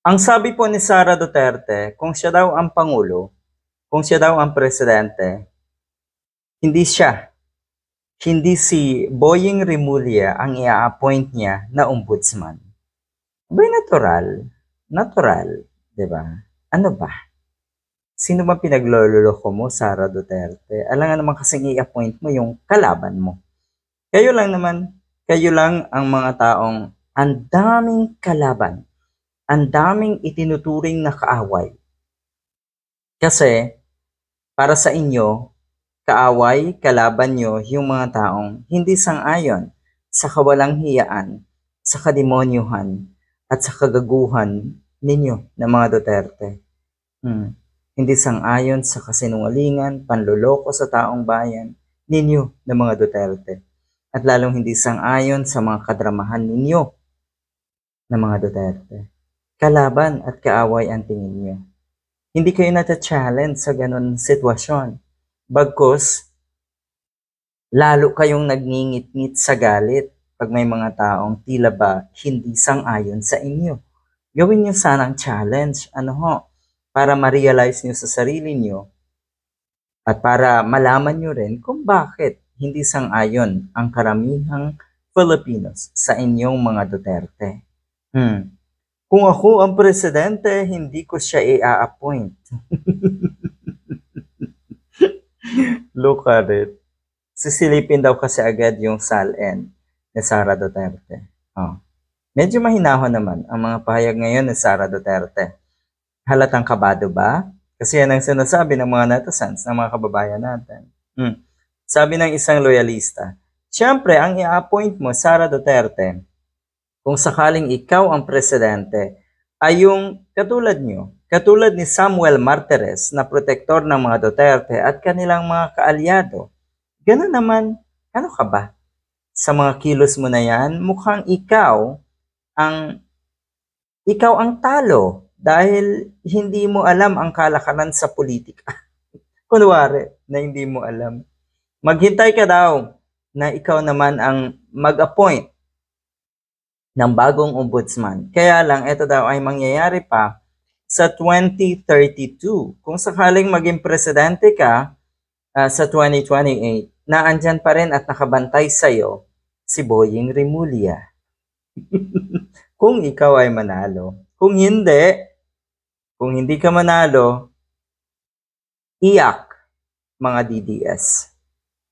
Ang sabi po ni Sara Duterte, kung siya daw ang pangulo, kung siya daw ang presidente, hindi siya, hindi si Boying Rimulya ang i-appoint niya na ombudsman. Abay, natural. Natural, di ba? Ano ba? Sino ba pinaglololoko mo, Sara Duterte? Alam nga naman kasing i-appoint mo yung kalaban mo. Kayo lang naman, kayo lang ang mga taong ang daming kalaban, ang daming itinuturing na kaaway. Kasi, para sa inyo, kaaway, kalaban nyo yung mga taong hindi sang-ayon sa kawalang hiyaan, sa kademonyuhan, at sa kagaguhan ninyo na mga Duterte. Hindi sang-ayon sa kasinungalingan, panloloko sa taong bayan ninyo na mga Duterte. At lalong hindi sang-ayon sa mga kadramahan ninyo na mga Duterte. Kalaban at kaaway ang tingin nyo. Hindi kayo nata-challenge sa ganun sitwasyon. Bagkus, lalo kayong nagngingit-ngit sa galit pag may mga taong tila ba hindi sang-ayon sa inyo. Gawin nyo sanang challenge, para ma-realize nyo sa sarili nyo at para malaman nyo rin kung bakit hindi sang-ayon ang karamihang Filipinos sa inyong mga Duterte. Kung ako ang presidente, hindi ko siya i-appoint. Look at it. Sisilipin daw kasi agad yung SALN ni Sara Duterte. Medyo mahinahon naman ang mga pahayag ngayon ni Sara Duterte. Halatang kabado ba? Kasi yan ang sinasabi ng mga netizens, ng mga kababayan natin. Sabi ng isang loyalista, siyempre, ang i-appoint mo, Sara Duterte, kung sakaling ikaw ang presidente, ay yung katulad nyo, katulad ni Samuel Martires na protektor ng mga Duterte at kanilang mga kaalyado. Ganun naman, ano ka ba? Sa mga kilos mo na yan, mukhang ikaw ang talo dahil hindi mo alam ang kalakalan sa politika. Kunwari na hindi mo alam. Maghintay ka daw na ikaw naman ang mag-appoint ng bagong ombudsman. Kaya lang, ito daw ay mangyayari pa sa 2032. Kung sakaling maging presidente ka sa 2028, naandyan pa rin at nakabantay sa'yo si Boying Rimulya. Kung ikaw ay manalo. Kung hindi ka manalo, iyak mga DDS.